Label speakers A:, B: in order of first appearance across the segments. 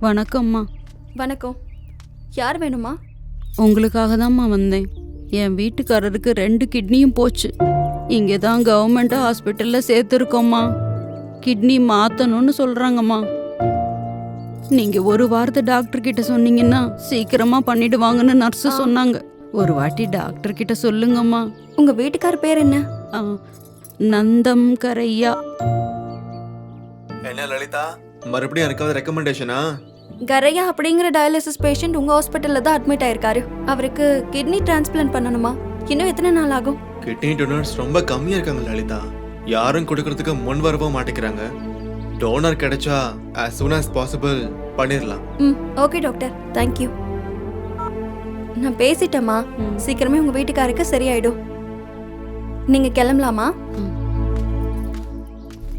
A: வணக்கம்மா.
B: வணக்கம். யார் வேணுமா?
A: உங்களுக்காக தான்மா வந்தேன். என் வீட்டுக்காரருக்கு 2 கிட்னியும் போச்சு. இங்கே தான் கவர்மெண்ட் ஹாஸ்பிட்டலில் சேர்த்துருக்கோம்மா. கிட்னி மாற்றணும்னு சொல்கிறாங்கம்மா. நீங்கள் ஒரு வாரத்தை டாக்டர் கிட்ட சொன்னீங்கன்னா சீக்கிரமாக பண்ணிடுவாங்கன்னு நர்ஸு சொன்னாங்க. ஒரு வாட்டி டாக்டர் கிட்ட சொல்லுங்கம்மா.
B: உங்க வீட்டுக்கார பேர் என்ன?
A: ஆ, நந்தம் கரையா.
C: என்ன லலிதா, மறுபடியும் எனக்காவது ரெக்கமெண்டேஷனா?
B: கரையா அப்படிங்கிற டயாலிசிஸ் பேஷண்ட் உங்க ஹாஸ்பிட்டல்ல தான் அட்மிட் ஆயிருக்காரு. அவருக்கு கிட்னி டிரான்ஸ்பிளான்ட் பண்ணணுமா? இன்னும் எத்தனை நாள் ஆகும்?
C: கிட்னி டோனர்ஸ் ரொம்ப கம்மியா இருக்காங்க லலிதா. யாரும் கொடுக்கறதுக்கு முன் வரவும் மாட்டேங்கிறாங்க. டோனர் கிடைச்சா as soon as possible பண்ணிடலாம்.
B: Okay doctor, thank you. நான் பேசிட்டேம்மா. சீக்கிரமே உங்க வீட்டுக்காருக்கு சரியாயிடும். நீங்க கிளம்பலாமா?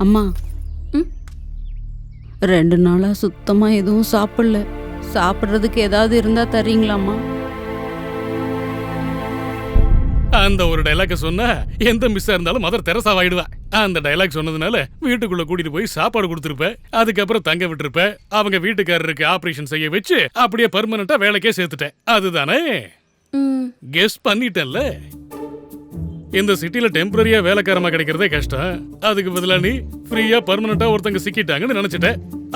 A: அம்மா, 2 நாளாக சுத்தமாக எதுவும் சாப்பிடல. சாப்பிட்றதுக்கு ஏதாவது இருந்தால் தரீங்களாம்மா?
D: அந்த ஒரு டைலாக் சொன்னா எந்த மிஸ்ஸா இருந்தாலும் மதர் தெரசா ஆயிடுவா. அந்த டைலாக் சொன்னதுனால வீட்டுக்குள்ள கூட்டிட்டு போய் சாப்பாடு கொடுத்துருப்ப, அதுக்கப்புறம் தங்க விட்டுருப்ப. அவங்க வீட்டுக்காரருக்கு ஆபரேஷன் செய்ய வச்சு அப்படியே பர்மனண்டா வேலைக்கே சேர்த்துட்டேன். அதுதானே? கெஸ் பண்ணிட்டேன்ல. இந்த சிட்டில டெம்பரரியா வேலைக்காரமா கிடைக்கிறதே கஷ்டம். அதுக்கு பதிலா நீ ஃப்ரீயா பர்மனண்டா ஒருத்தங்க சிக்கிட்டாங்கன்னு நினைச்சிட்ட.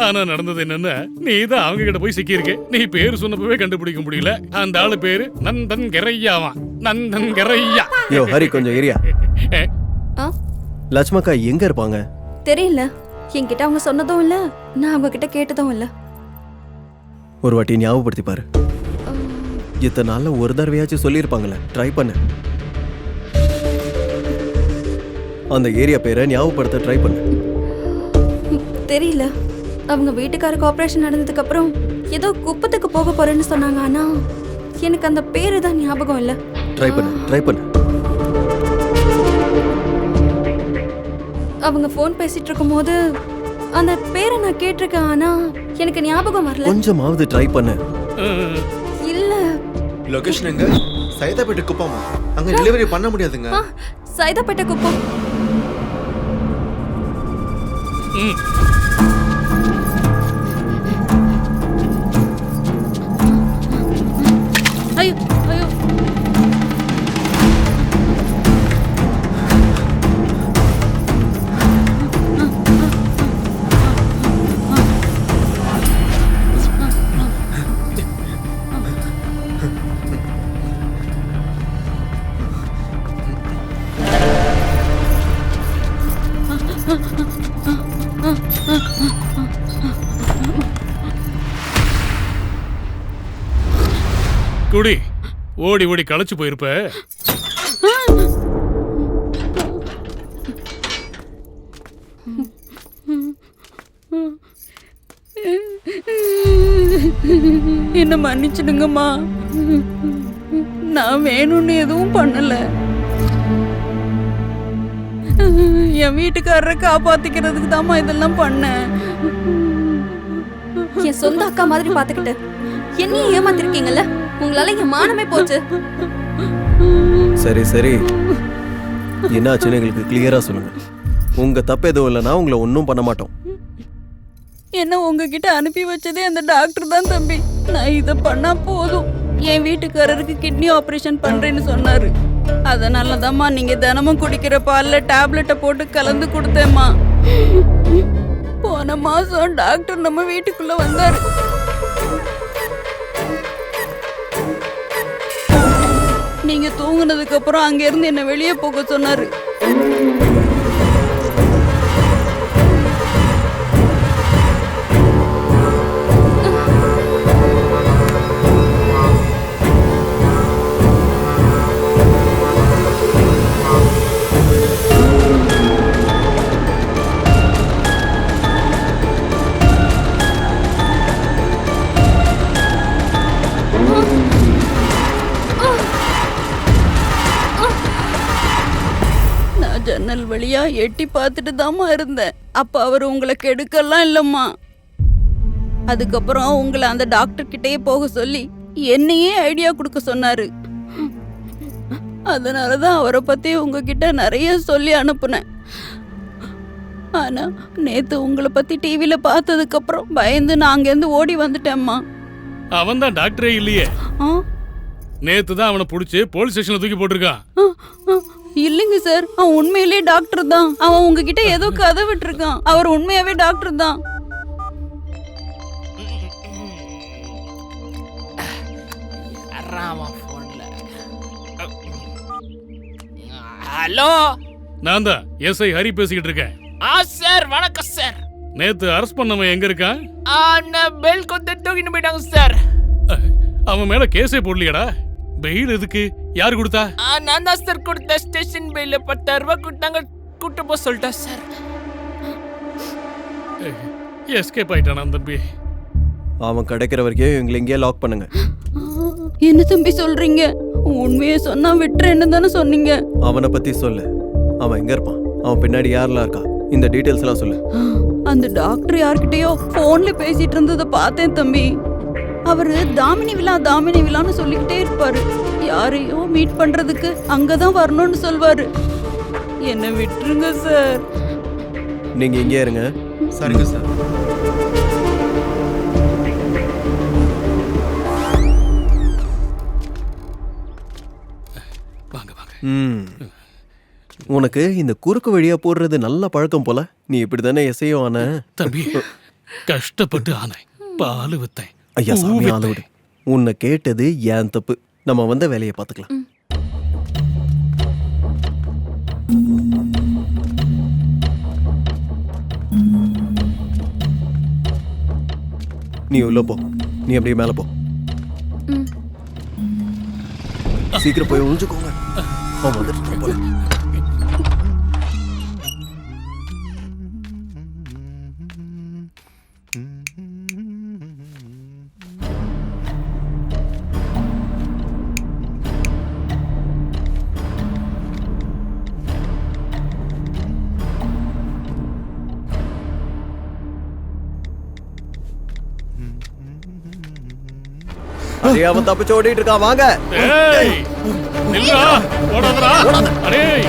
D: ஆனா நடந்தது என்னன்னா, நீ தான் அவங்க கிட்ட போய் சிக்கியிருக்க. நீ பேரு சொன்னப்பவே கண்டுபிடிக்க முடியல. அந்த ஆளு பேரு நந்தன் கரையாவா. நந்தன் கரையா.
E: யோ ஹரி, கொஞ்சம் ஏரியா. லட்சுமக்கா எங்க இருப்பாங்க?
B: தெரியல. என்கிட்ட அவங்க சொன்னதும் இல்ல, நான் அவங்க கிட்ட கேட்டதும் இல்ல.
E: ஒரு வாட்டி ஞாபகப்படுத்தி பாரு. இத்தனை நாள்ல ஒரு தடவையாச்சும் சொல்லியிருப்பாங்களே. ட்ரை பண்ணு. அந்த ஏரியா பேரை ஞாபகப்படுத்த ட்ரை பண்ணு.
B: தெரியல. அவங்க வீட்டுக்காருக்கு ஆபரேஷன் நடந்ததுக்கு அப்புறம் ஏதோ குப்பத்துக்கு போக போறேன்னு சொன்னாங்க. ஆனா எனக்கு அந்த பேரு தான் ஞாபகம் இல்ல.
E: ட்ரை பண்ணு.
B: அவங்க போன் பேசிட்டு இருக்கும்போது அந்த பேரை நான் கேட்டிருக்கேன். ஆனா எனக்கு ஞாபகம் வரல.
E: கொஞ்சமாவது ட்ரை பண்ணு.
B: இல்ல.
C: லொகேஷன் எங்க? சைதாப்பேட்டை குப்பமா? அங்க டெலிவரி பண்ண முடியாதுங்க.
B: சைதாப்பேட்டை குப்பம்.
A: ஐயோ ஐயோ.
D: குடி. ஓடி ஓடி களைச்சு போயிருப்ப.
A: என்ன மன்னிச்சிடுங்கம்மா. நான் வேணும்னு எதுவும் பண்ணல. என் வீட்டுக்காரரை காப்பாத்திக்கிறதுக்கு தாம்மா இதெல்லாம் பண்ணேன்.
B: என் சொந்த அக்கா மாதிரி பாத்துக்கிட்டு என்னையும் ஏமாத்திருக்கீங்கல்ல. உங்களால என் மானமே போச்சு.
E: சரி, என்னாச்சுன்னு எங்களுக்கு கிளியரா சொல்லுங்க. உங்க தப்பு எதுவும் இல்லைன்னா உங்களை ஒன்றும் பண்ண மாட்டோம்.
A: என்ன உங்ககிட்ட அனுப்பி வச்சதே அந்த டாக்டர் தான் தம்பி. நான் இதை பண்ணா போதும், என் வீட்டுக்காரருக்கு கிட்னி ஆபரேஷன் பண்றேன்னு சொன்னாரு. அதனால தான்மா நீங்க தினமும் குடிக்கிற பால்ல டேப்லெட்டை போட்டு கலந்து கொடுத்தேம்மா. போன மாசம் டாக்டர் நம்ம வீட்டுக்குள்ள வந்தாரு. நீங்க தூங்குனதுக்கு அப்புறம் அங்க இருந்து என்ன வெளியே போக சொன்னாரு. ஜன்னல் வழியா எட்டி பார்த்துட்டு தாம்மா இருந்தேன். அப்ப அவர் உங்களை கெடுக்கலாம் இல்லம்மா. அதுக்கப்புறம் உங்களை அந்த டாக்டர் கிட்டயே போக சொல்லி என்னையே ஐடியா கொடுக்க சொன்னாரு. அதனாலதான் அவரை பத்தி உங்ககிட்ட நிறைய சொல்லி அனுப்புனேன். ஆனா நேத்து உங்களை பத்தி டிவில பார்த்ததுக்கு அப்புறம் பயந்து நான் அங்கேருந்து ஓடி வந்துட்டேம்மா.
D: அவன் தான் டாக்டரே இல்லையே.
A: ஆ,
D: நேத்து தான் அவனை புடிச்சு போலீஸ் ஸ்டேஷன்ல தூக்கி போட்டிருக்கான்.
A: ஆ, ஆ, இல்லைங்க சார், அவன் உண்மையிலேயே டாக்டர் தான். அவன் உங்ககிட்ட ஏதோ கதை விட்டுருக்கான். அவர் உண்மையாவே டாக்டர் தான்.
F: ஹலோ,
D: நான் தான் எஸ்ஐ ஹரி பேசிக்கிட்டு இருக்கேன்.
F: சார் வணக்கம் சார்.
D: நேத்து அரெஸ்ட் பண்ணவன் எங்க இருக்கான்?
F: நான் பெல் கொண்டு தூக்கிட்டு போயிட்டாங்க சார்.
D: அவன் மேல கேஸே போடலையடா. பெயில் எதுக்கு? யார் கொடுத்தா?
F: நான் தான் சார் கொடுத்த. ஸ்டேஷன் பெயில 10,000 ரூபாய் கொடுத்தாங்க. கூட்டு போக சொல்லிட்டேன் சார்.
D: எஸ்கேப் ஆயிட்டானா தம்பி?
E: அவன் கிடைக்கிற வரைக்கும் இவங்களை இங்கேயே லாக் பண்ணுங்க.
A: என்ன தம்பி சொல்றீங்க? உண்மையை சொன்னா விட்டுறேன்னு தானே சொன்னீங்க.
E: அவனை பத்தி சொல்லு. அவன் எங்க இருப்பான்? அவன் பின்னாடி யாரெல்லாம் இருக்கா? இந்த டீட்டெயில்ஸ் எல்லாம் சொல்லு.
A: அந்த டாக்டர் யார்கிட்டயோ போன்ல பேசிட்டு இருந்ததை பார்த்தேன் தம்பி. அவரு தாமினி விழான்னு சொல்லிக்கிட்டே இருப்பாரு. யாரையோ மீட் பண்றதுக்கு அங்கதான் வரணும்னு சொல்வாரு. என்ன விட்டுருங்க சார்.
E: நீங்க இங்கே இருங்க.
C: சரிங்க சார்.
D: வாங்க வாங்க.
E: உனக்கு இந்த குறுக்கு வழியா போடுறது நல்ல பழக்கம் போல. நீ இப்படிதானே எஸ்ஐயோ ஆன?
D: தம்பி கஷ்டப்பட்டு ஆனேன். பால் வித்தேன்.
E: ஐயா சாமி ஆள விடு. உன்னை கேட்டது ஏன் தப்பு. நம்ம வந்த வேலையை பார்த்துக்கலாம். நீ உள்ள போ. நீ அப்படியே மேல போ. சீக்கிரம் போய் ஒழிஞ்சுக்கோங்க. அவன் வந்துட்டு போல. அதே அவன் தப்பிச்சு ஓடிட்டு இருக்கான். வாங்க.
D: ஏய் நில்லுடா. ஓடாதடா. அடேய்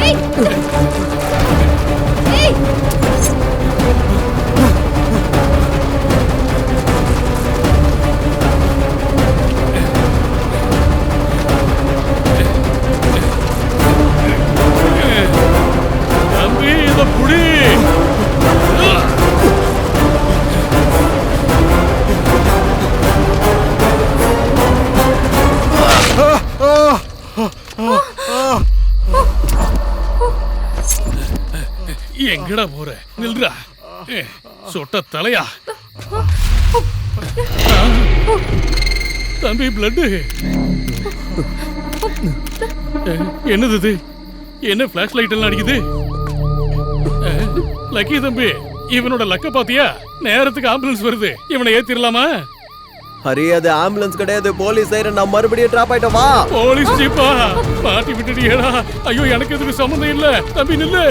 D: தம்பி இத புடி. எங்கடா போற? நில்றா. சொட்ட தலையா. தம்பி பிளட். என்னது இது? என்ன பிளாஷ் லைட் எல்லாம் அடிக்குது? லக்கி தம்பி, இவனோட லக்க பாத்தியா? நேரத்துக்கு ஆம்புலன்ஸ் வருது. இவனை ஏத்திரலாமா?
E: ஹரி, அது ஆம்புலன்ஸ் கிடையாது, போலீஸ் சைரன். நான் மறுபடியும் டிராப் ஆயிட்டோம். வா.
D: போலீஸ் ஜீப்பா? மாட்டி விட்டுட்டியேடா. ஐயோ, எனக்கு எதுக்கு சம்மந்தம் இல்ல. தம்பி நில்லு.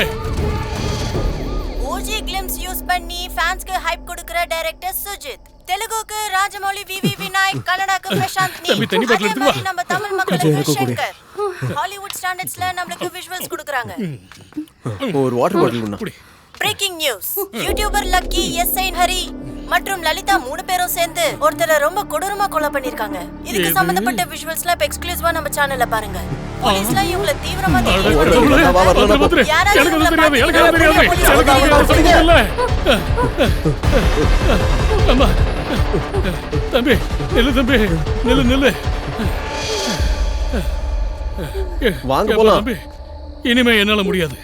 G: ஓஜி கிளிம்ஸ் யூஸ் பண்ணி ஃபேன்ஸ்க்கு ஹைப் கொடுக்கிற டைரக்டர் சுஜித், தெலுங்குக்கு ராஜமௌலி விவி விநாயக், கன்னடாக்கு பிரசாந்த் நீ,
D: தம்பி தண்ணி பாட்டில் எடுத்து வா.
G: நம்ம தமிழ் மக்களுக்கு ஷங்கர். ஹாலிவுட் ஸ்டாண்டர்ட்ஸ்ல நமக்கு விஷுவல்ஸ் கொடுக்கறாங்க.
E: ஒரு வாட்டர் பாட்டில் உண்ணா.
G: Breaking news, YouTuber lucky, SI Hari மற்றும் லலிதா 3 பேரும் சேர்ந்து ஒருத்தரை ரொம்ப கொடூரமா கொலை பண்ணிருக்காங்க. இதுக்கு சம்பந்தப்பட்ட விஷுவல்ஸ்லாம் இப்ப எக்ஸ்க்ளூசிவா நம்ம சேனல்ல பாருங்க. போலீஸ்ல இவங்கள தீவிரமா
D: எனக்கு அது தெரியாது. எனக்கு அது தெரியாது. அம்மா தம்பி நில்லு. தம்பி நில்லு.
E: வாங்க போலாம்.
D: தம்பி இனிமே என்னால முடியாது.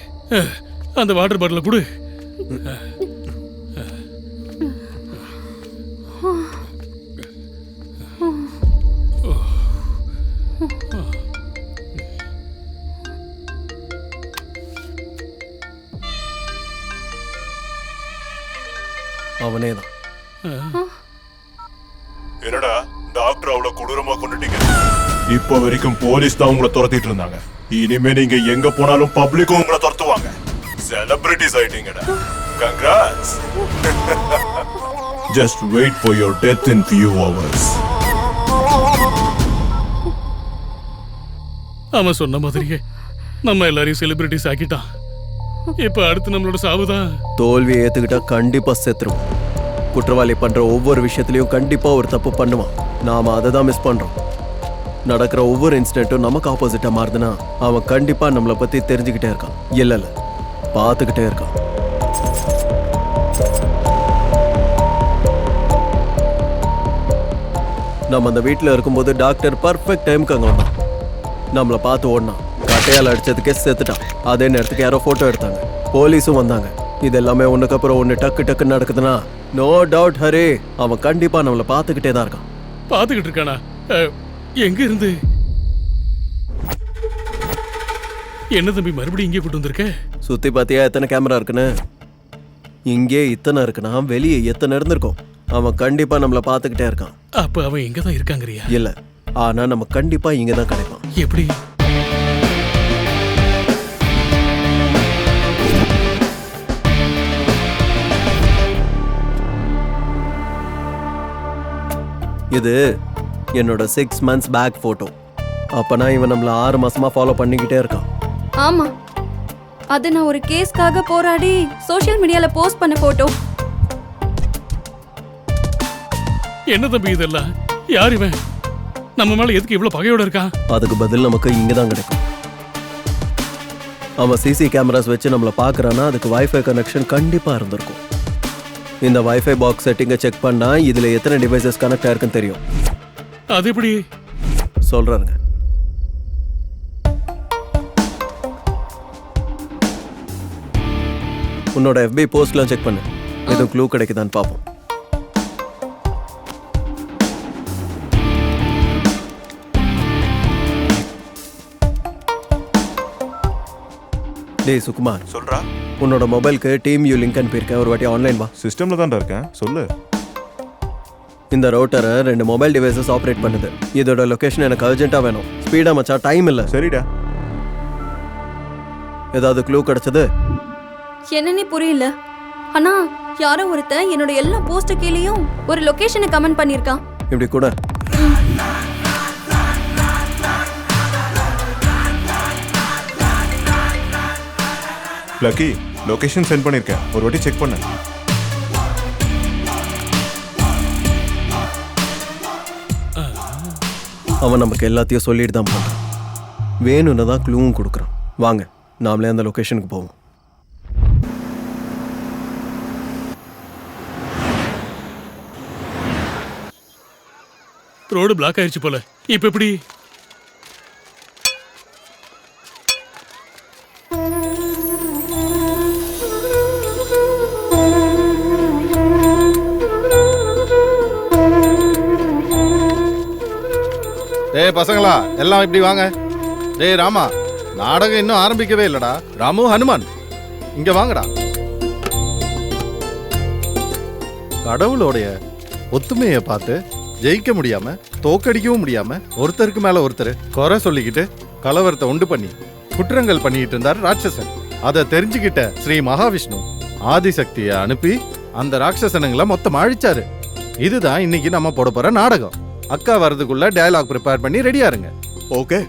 D: அந்த வாட்டர் பாட்டில கொடு.
E: அவனேதான்.
H: என்னடா டாக்டர் அவ்வளவு கொடூரமா கொண்டுட்டீங்க? இப்ப வரைக்கும் போலீஸ் தான் உங்களை துரத்திட்டு இருந்தாங்க. இனிமே நீங்க எங்க போனாலும் பப்ளிக்கும் உங்களை துரத்துவாங்க. செலிபிரிட்டிஸ் ஆயிட்டீங்கடா. Congrats. Just wait for your death in few hours.
D: அவன் சொன்ன மாதிரியே நம்ம எல்லாரையும் செலிபிரிட்டிஸ் ஆக்கிட்டான். இப்ப அடுத்து நம்மளோட சாவுதான்.
E: தோல்வியை ஏத்துக்கிட்டா கண்டிப்பா செத்துருவோம். குற்றவாளி பண்ற ஒவ்வொரு விஷயத்திலையும் கண்டிப்பா ஒரு தப்பு பண்ணுவான். நாம அதை தான் மிஸ் பண்றோம். நடக்கிற ஒவ்வொரு இன்சிடென்ட்டும் நமக்கு ஆப்போசிட்டா மாறுதுன்னா அவன் கண்டிப்பா நம்மளை பத்தி தெரிஞ்சுக்கிட்டே இருக்கான். இல்ல பார்த்துக்கிட்டே இருக்கான். நம்ம அந்த வீட்டில் இருக்கும்போது டாக்டர் பர்ஃபெக்ட் டைமுக்கு அங்கே வந்தான். நம்மளை பார்த்து ஓடினான். கட்டையால் அடிச்சதுக்கே செத்துட்டான். அதே நேரத்துக்கு யாரோ ஃபோட்டோ எடுத்தாங்க. போலீஸும் வந்தாங்க. இது எல்லாமே ஒன்றுக்கு அப்புறம் ஒன்று டக்கு டக்குன்னு நடக்குதுன்னா நோ டவுட் ஹரி, அவன் கண்டிப்பாக நம்மளை பார்த்துக்கிட்டே தான் இருக்கான்.
D: பார்த்துக்கிட்டு இருக்கானா? எங்க இருந்து? என்ன தம்பி மறுபடியும் இங்கே கூட்டு வந்திருக்க?
E: சுற்றி பார்த்தியா எத்தனை கேமரா இருக்குன்னு? இங்கே இத்தனை இருக்குன்னா வெளியே எத்தனை இருந்திருக்கும். அவன் கண்டிப்பா நம்மள பாத்துக்கிட்டே இருக்கான்.
D: அப்ப அவன் எங்க தான் இருக்காங்கறியா?
E: இல்ல, ஆனா நம்ம கண்டிப்பா இங்க தான் கிடைப்பான்.
D: எப்படி?
E: இது என்னோட 6 months பேக் போட்டோ. அப்பனா இவன் நம்மள 6 மாசமா ஃபாலோ பண்ணிக்கிட்டே இருக்கான்.
B: ஆமா, அது நான் ஒரு கேஸ்க்காக போராடி சோஷியல் மீடியால போஸ்ட் பண்ண போட்டோ.
D: என்ன தம்பி இதெல்லாம்? யார் இவன்? நம்ம மேல எதுக்கு இவ்வளவு பகையோட இருக்கான்?
E: அதுக்கு பதில் நமக்கு இங்க தான் கிடைக்கும். அவன் சிசி கேமராஸ் வச்சு நம்மள பாக்குறானா அதுக்கு வைஃபை கனெக்ஷன் கண்டிப்பா இருந்திருக்கும். இந்த வைஃபை பாக்ஸ் செட்டிங்கை செக் பண்ணா இதுல எத்தனை டிவைசஸ் கனெக்ட் ஆயிருக்குன்னு தெரியும்.
D: அது எப்படி?
E: சொல்றாங்க. உன்னோட FB போஸ்ட்லாம் செக் பண்ணு. எதுவும் க்ளூ கிடைக்குதான்னு பார்ப்போம். டேய் சுகுமார்,
H: சொல்றா.
E: உன்னோட மொபைலுக்கு டீம் யூ லிங்க் அனுப்பியிருக்கேன். ஒரு வாட்டி ஆன்லைன் வா.
H: சிஸ்டம்ல தான் இருக்கேன், சொல்லு.
E: இந்த ரவுட்டரை 2 மொபைல் டிவைசஸ் ஆப்ரேட் பண்ணுது. இதோட லொகேஷன் எனக்கு அர்ஜென்ட்டா வேணும். ஸ்பீடா மச்சா, டைம் இல்ல.
H: சரிடா.
E: ஏதாவது க்ளூ கிடைச்சது?
B: என்னன்னே புரியல. ஆனா யாரோ ஒருத்தன் என்னோட எல்லா போஸ்ட் கீழேயும் ஒரு லொகேஷனை கமெண்ட் பண்ணிருக்கான்.
E: இப்படி கூட
H: லக்கி, லொகேஷன் சென்ட் பண்ணிருக்கேன், ஒரு வாட்டி செக் பண்ணு.
E: அவன் நமக்கு எல்லாத்தையும் சொல்லிட்டு தான் பண்றான். வேணும்னு தான் க்ளூவும் கொடுக்குறான். வாங்க நாமளே அந்த லொகேஷனுக்கு போவோம்.
D: ரோடு பிளாக் ஆயிருச்சு போல. இப்ப எப்படி?
I: டேய் பசங்களா, எல்லாம் இப்படி வாங்க. டேய் ராமா, நாடகம் இன்னும் ஆரம்பிக்கவே இல்லடா. ராமு, ஹனுமான், இங்க வாங்கடா. கடவுளோடைய ஒத்துமையை பார்த்து ஜெயிக்க முடியாம, தோக்கடிக்கவும் முடியாம, ஒருத்தருக்கு மேல ஒருத்தர் குறை சொல்லிக்கிட்டு கலவரத்தை உண்டு பண்ணி குற்றங்கள் பண்ணிட்டு இருந்தார் ராட்சசன். அதை தெரிஞ்சுக்கிட்ட ஸ்ரீ மகாவிஷ்ணு ஆதிசக்தியை அனுப்பி அந்த ராட்சசனுங்களை மொத்தம் அழிச்சாரு. இதுதான் இன்னைக்கு நம்ம போட போற நாடகம். அக்கா வரதுக்குள்ள டயலாக் ப்ரிப்பேர் பண்ணி ரெடியா இருங்க.
H: ஓகே.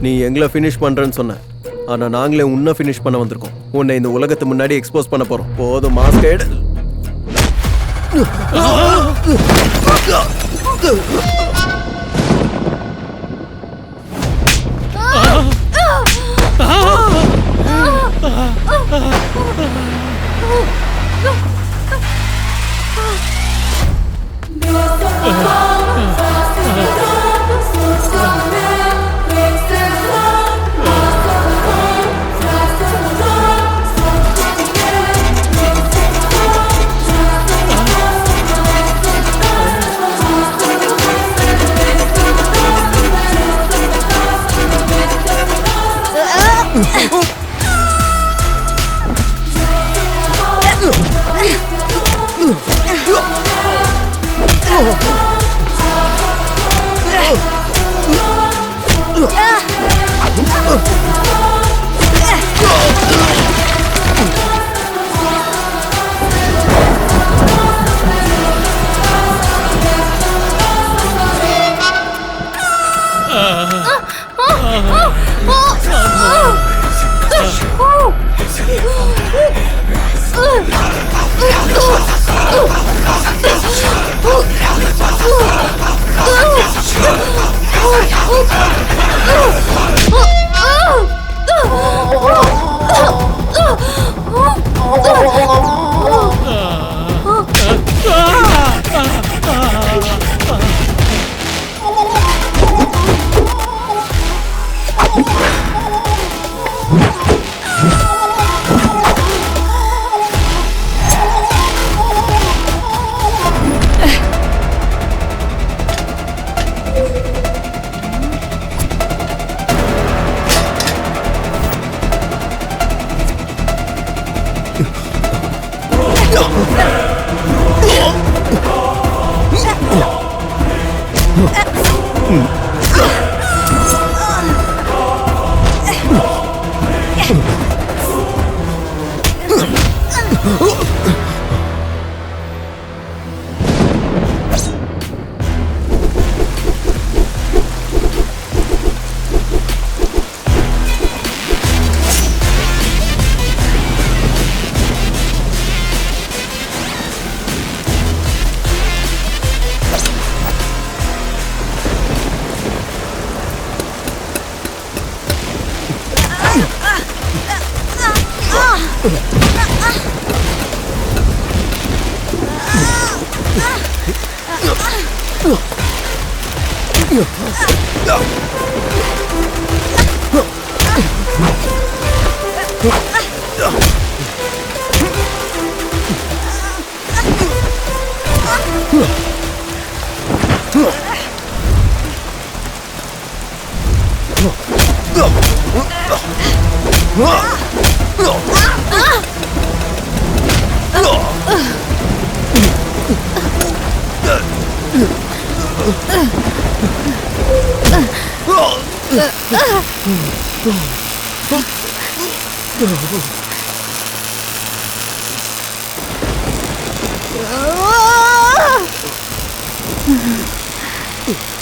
E: நீ எங்களை ஃபினிஷ் பண்றேன்னு சொன்ன, ஆனா நாங்களே உன்னை ஃபினிஷ் பண்ண வந்திருக்கோம். உன்னை இந்த உலகத்து முன்னாடி எக்ஸ்போஸ் பண்ண போறோம். போதும் மாஸ்கேட்.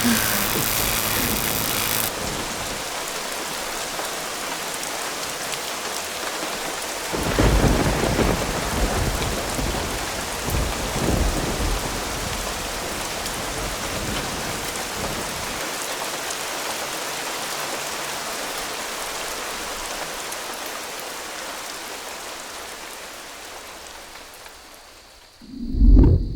B: Ah!